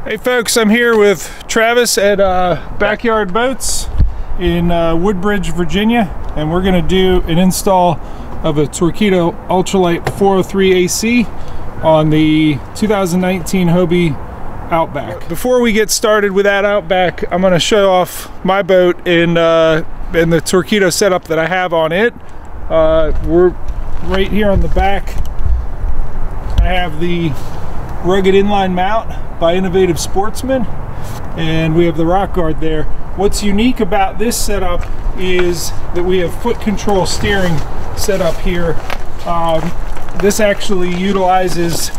Hey folks, I'm here with Travis at Backyard Boats in Woodbridge, Virginia, and we're going to do an install of a Torqeedo Ultralight 403AC on the 2019 Hobie Outback. Before we get started with that Outback, I'm going to show off my boat and the Torqeedo setup that I have on it. We're right here on the back. I have the rugged inline mount by Innovative Sportsman, and we have the rock guard there. What's unique about this setup is that we have foot control steering set up here. This actually utilizes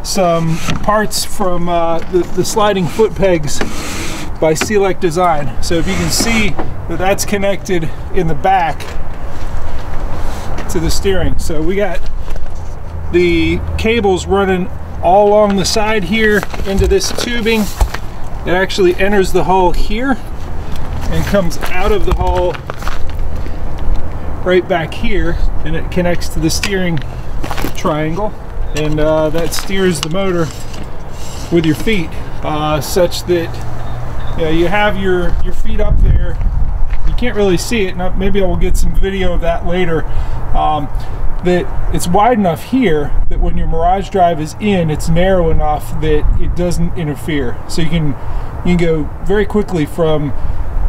some parts from the sliding foot pegs by Select Design. So if you can see that that's connected in the back to the steering. So we got the cables running all along the side here into this tubing. It actually enters the hull here and comes out of the hull right back here, and it connects to the steering triangle, and that steers the motor with your feet, such that you have your feet up there. You can't really see it. Now, maybe I will get some video of that later. That it's wide enough here that when your Mirage drive is in, it's narrow enough that it doesn't interfere. So you can go very quickly from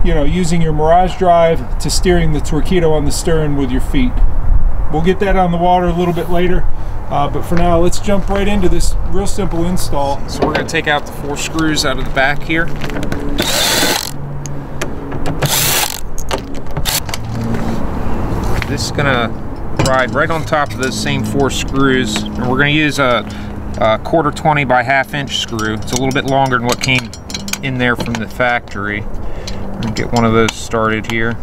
using your Mirage drive to steering the Torqeedo on the stern with your feet. We'll get that on the water a little bit later, but for now let's jump right into this real simple install. So we're going to take out the 4 screws out of the back here. This is going to ride right on top of those same 4 screws, and we're going to use a 1/4 by 1/2 inch screw. It's a little bit longer than what came in there from the factory. I'm going to get one of those started here.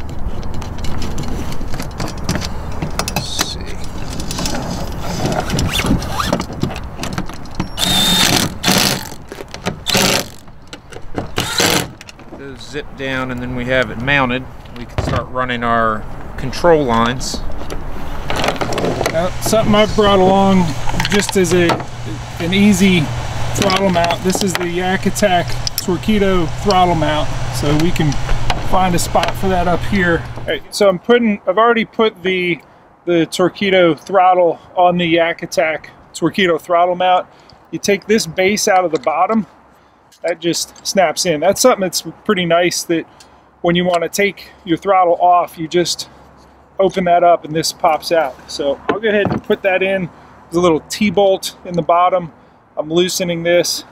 Let's see. Those zip down, and then we have it mounted. We can start running our control lines. Something I've brought along just as an easy throttle mount. This is the YakAttack Torqeedo throttle mount, so we can find a spot for that up here. All right, so I've already put the Torqeedo throttle on the YakAttack Torqeedo throttle mount. You take this base out of the bottom, that just snaps in. That's something that's pretty nice, that when you want to take your throttle off, you just open that up and this pops out. So I'll go ahead and put that in. There's a little T-bolt in the bottom. I'm loosening this,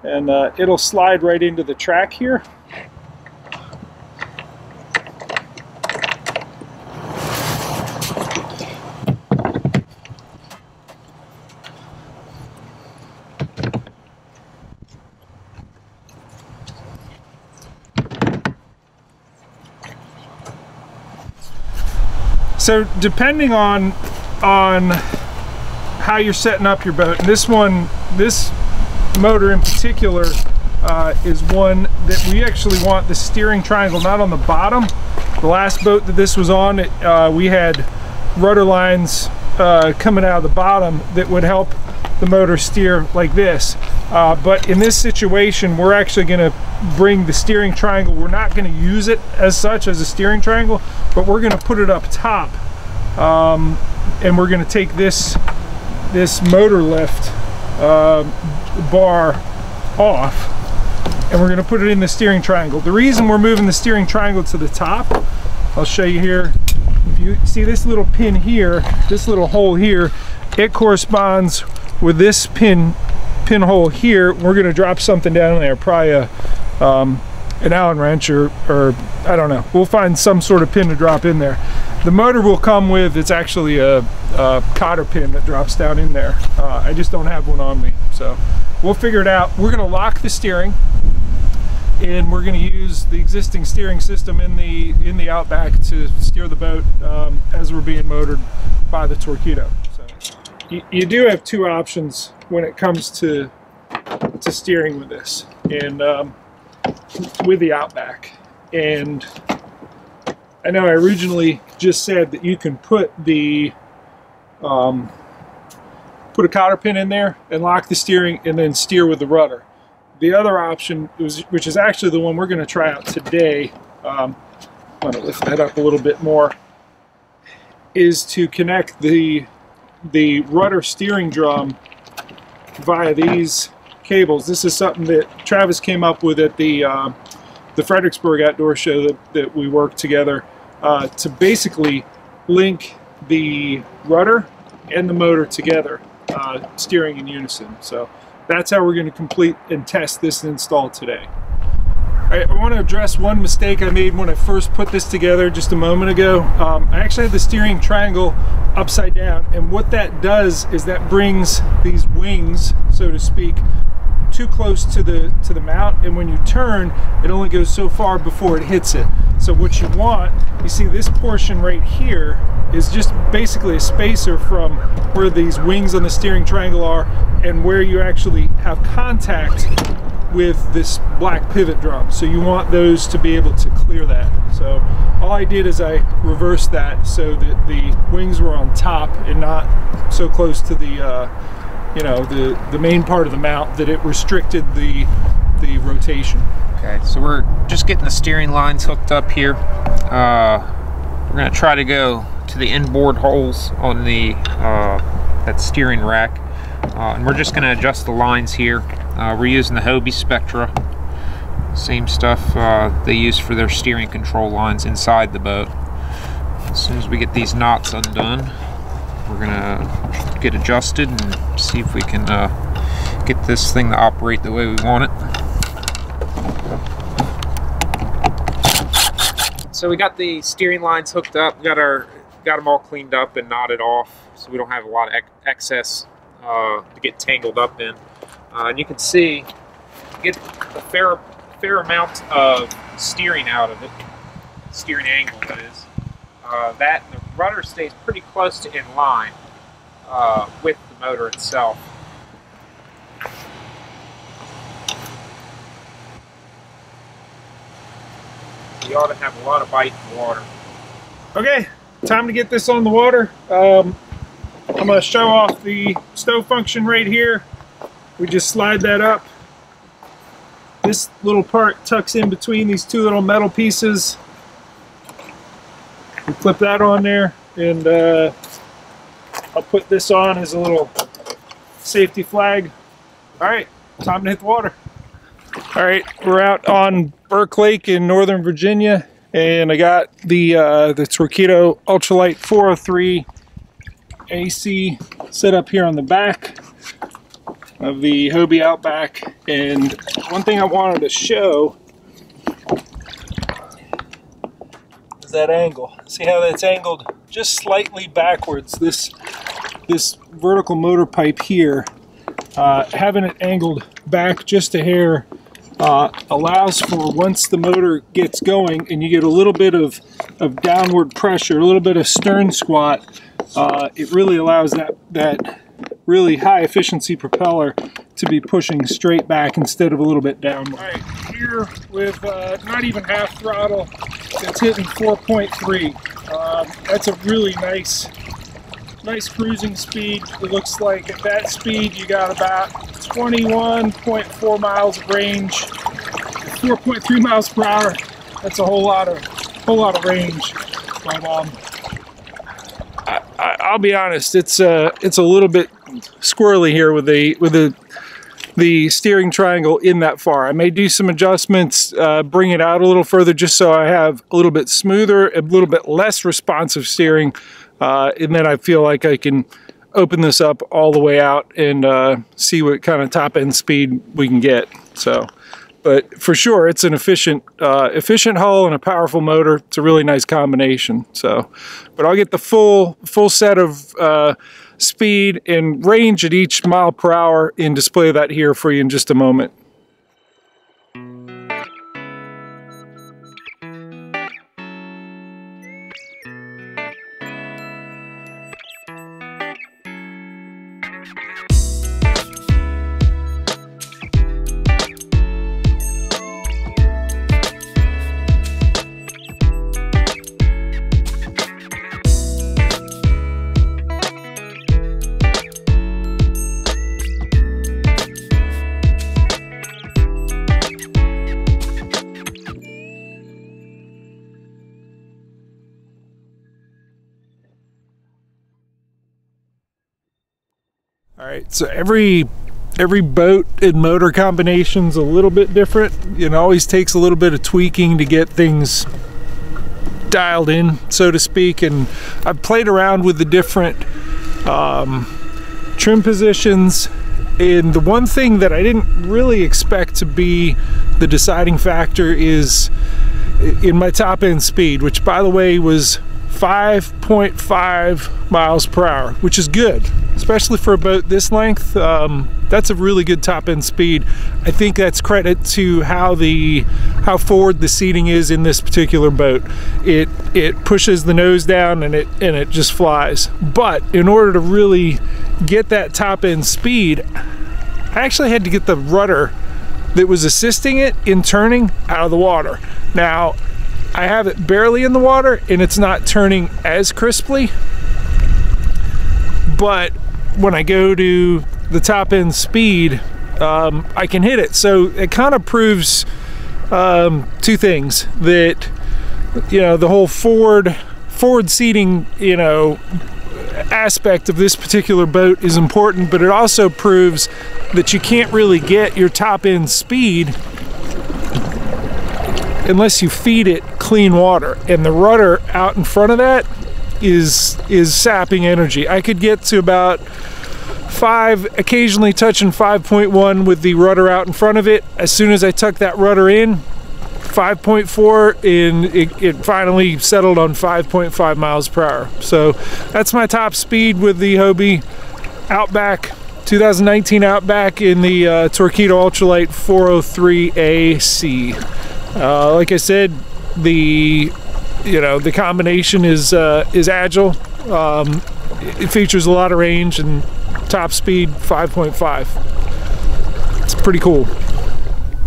and it'll slide right into the track here. So depending on how you're setting up your boat, and this motor in particular is one that we actually want the steering triangle not on the bottom. The last boat that this was on, we had rudder lines coming out of the bottom that would help the motor steer like this. But in this situation, we're actually going to bring the steering triangle. We're not going to use it as such as a steering triangle, but we're going to put it up top, and we're going to take this motor lift bar off, and we're going to put it in the steering triangle. The reason we're moving the steering triangle to the top, I'll show you here. If you see this little pin here, this little hole here, it corresponds with this pinhole here. We're going to drop something down there, probably an Allen wrench or I don't know. We'll find some sort of pin to drop in there. The motor will come with, it's actually a cotter pin that drops down in there. I just don't have one on me, so we'll figure it out. We're going to lock the steering, and we're going to use the existing steering system in the Outback to steer the boat as we're being motored by the Torqeedo. So you do have 2 options when it comes to steering with this, and with the Outback. And I know I originally just said that you can put the put a cotter pin in there and lock the steering and then steer with the rudder. the other option, which is actually the one we're going to try out today, I'm going to lift that up a little bit more, is to connect the rudder steering drum via these cables. This is something that Travis came up with at the Fredericksburg Outdoor Show that we worked together to basically link the rudder and the motor together, steering in unison. So that's how we're going to complete and test this install today. I want to address one mistake I made when I first put this together just a moment ago. I actually had the steering triangle upside down, and what that does is that brings these wings, so to speak, too close to the mount, and when you turn, it only goes so far before it hits it. So what you want, you see this portion right here is just basically a spacer from where these wings on the steering triangle are and where you actually have contact with this black pivot drum. So you want those to be able to clear that. So all I did is I reversed that so that the wings were on top and not so close to the you know, the main part of the mount that it restricted the rotation. Okay, so we're just getting the steering lines hooked up here. We're going to try to go to the inboard holes on the that steering rack, and we're just going to adjust the lines here. We're using the Hobie Spectra, same stuff they use for their steering control lines inside the boat. As soon as we get these knots undone, we're gonna get adjusted and see if we can get this thing to operate the way we want it. So we got the steering lines hooked up, got them all cleaned up and knotted off, so we don't have a lot of excess to get tangled up in. And you can see, you get a fair amount of steering out of it, steering angle that is. That and the rudder stays pretty close to in line with the motor itself. You ought to have a lot of bite in the water. Okay, time to get this on the water. I'm going to show off the stow function right here. We just slide that up. This little part tucks in between these two little metal pieces. We clip that on there, and I'll put this on as a little safety flag. All right, time to hit the water. All right, we're out on Burke Lake in Northern Virginia, and I got the Torqeedo Ultralight 403AC set up here on the back of the Hobie Outback. And one thing I wanted to show is that angle. See how that's angled just slightly backwards. This vertical motor pipe here, having it angled back just a hair, allows for, once the motor gets going and you get a little bit of downward pressure, a little bit of stern squat, it really allows that really high efficiency propeller to be pushing straight back instead of a little bit downward. All right, here with not even half throttle, it's hitting 4.3. That's a really nice cruising speed. It looks like at that speed you got about 21.4 miles of range. 4.3 miles per hour. That's a whole lot of range. But I'll be honest, it's a little bit squirrely here with the steering triangle in that far. I may do some adjustments, bring it out a little further just so I have a little bit smoother, a little bit less responsive steering, and then I feel like I can open this up all the way out and see what kind of top end speed we can get. So, but for sure, it's an efficient hull and a powerful motor. It's a really nice combination. So, but I'll get the full set of speed and range at each mile per hour and display that here for you in just a moment. All right, so every boat and motor combination's a little bit different. It always takes a little bit of tweaking to get things dialed in, so to speak, and I've played around with the different trim positions, and the one thing that I didn't really expect to be the deciding factor is in my top end speed, which by the way was 5.5 miles per hour, which is good, especially for a boat this length. That's a really good top end speed. I think that's credit to how forward the seating is in this particular boat. It pushes the nose down and it just flies. But in order to really get that top end speed, I actually had to get the rudder that was assisting it in turning out of the water. Now, I have it barely in the water and it's not turning as crisply, but when I go to the top end speed, I can hit it. So it kind of proves two things: that, you know, the whole forward seating, you know, aspect of this particular boat is important, but it also proves that you can't really get your top end speed unless you feed it clean water, and the rudder out in front of that is sapping energy. I could get to about 5, occasionally touching 5.1 with the rudder out in front of it. As soon as I tuck that rudder in, 5.4, and it finally settled on 5.5 miles per hour. So that's my top speed with the Hobie Outback, 2019 Outback in the Torqeedo Ultralight 403AC. Like I said, the combination is agile. It features a lot of range, and top speed 5.5. It's pretty cool.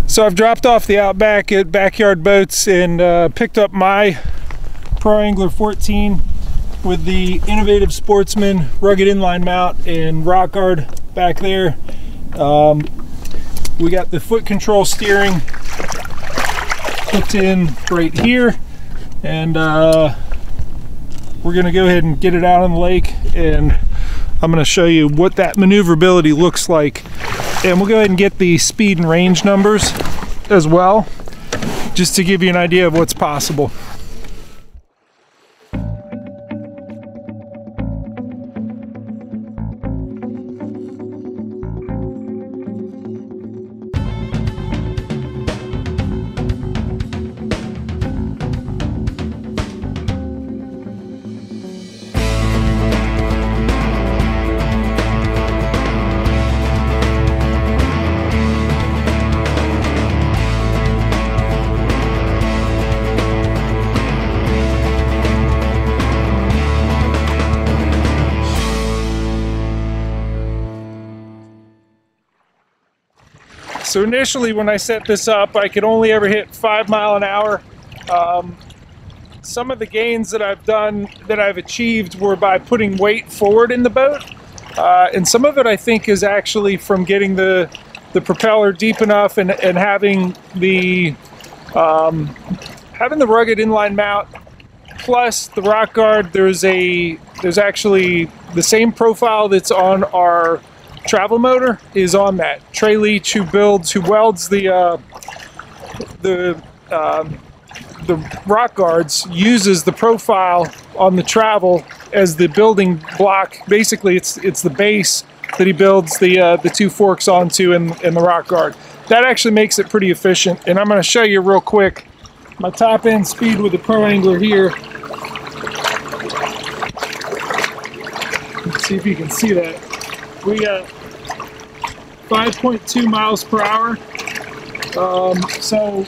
So I've dropped off the Outback at Backyard Boats and picked up my Pro Angler 14 with the innovative Sportsman rugged inline mount and rock guard back there. We got the foot control steering hooked in right here, and we're gonna go ahead and get it out on the lake, and I'm gonna show you what that maneuverability looks like, and we'll go ahead and get the speed and range numbers as well, just to give you an idea of what's possible. So initially when I set this up, I could only ever hit 5 miles an hour. Some of the gains that I've done, that I've achieved, were by putting weight forward in the boat. And some of it I think is actually from getting the propeller deep enough and having the rugged inline mount plus the rock guard. There's actually the same profile that's on our travel motor is on that. Trey Leach, who welds the rock guards, uses the profile on the travel as the building block. Basically, it's the base that he builds the two forks onto in the rock guard. That actually makes it pretty efficient, and I'm going to show you real quick my top end speed with the Pro Angler here. Let's see if you can see that. We got 5.2 miles per hour. So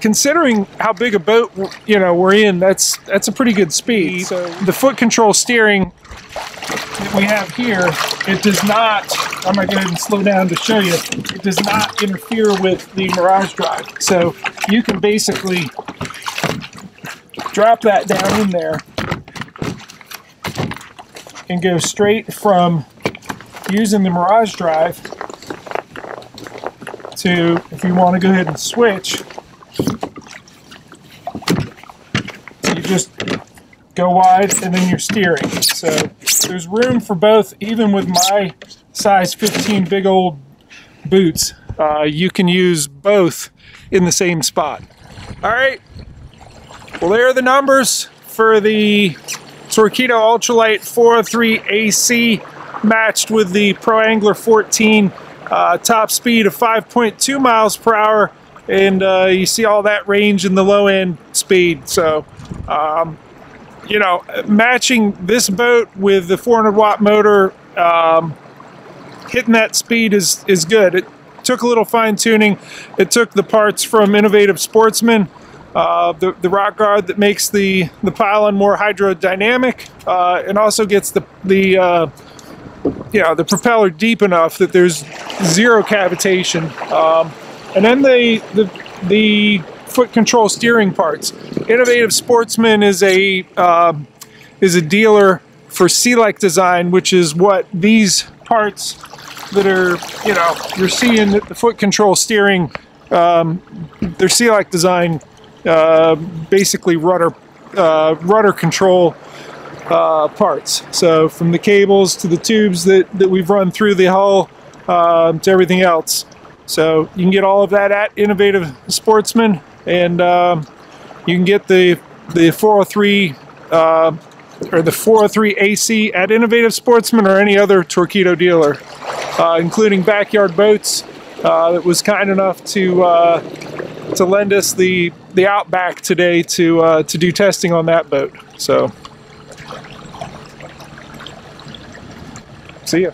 considering how big a boat we're in, that's a pretty good speed. So the foot control steering that we have here, it does not, I'm going to go ahead and slow down to show you, it does not interfere with the Mirage drive. So you can basically drop that down in there and go straight from using the Mirage drive to, if you want to go ahead and switch, you just go wide and then you're steering. So there's room for both, even with my size 15 big old boots. You can use both in the same spot. All right, well, there are the numbers for the Torqeedo Ultralight 403AC matched with the Pro Angler 14, top speed of 5.2 miles per hour, and you see all that range in the low end speed. So you know, matching this boat with the 400 watt motor, hitting that speed is good. It took a little fine tuning. It took the parts from innovative Sportsman, the rock guard that makes the pylon more hydrodynamic, and also gets the propeller deep enough that there's zero cavitation, and then the foot control steering parts. Innovative Sportsman is a dealer for Sea-like design, which is what these parts that are, you know, you're seeing the foot control steering, they're Sea-like design, basically rudder control parts. So from the cables to the tubes that we've run through the hull, to everything else. So you can get all of that at Innovative Sportsman, and you can get the 403 or the 403AC at Innovative Sportsman or any other Torqeedo dealer, including Backyard Boats, that was kind enough to lend us the Outback today to do testing on that boat. So, see ya.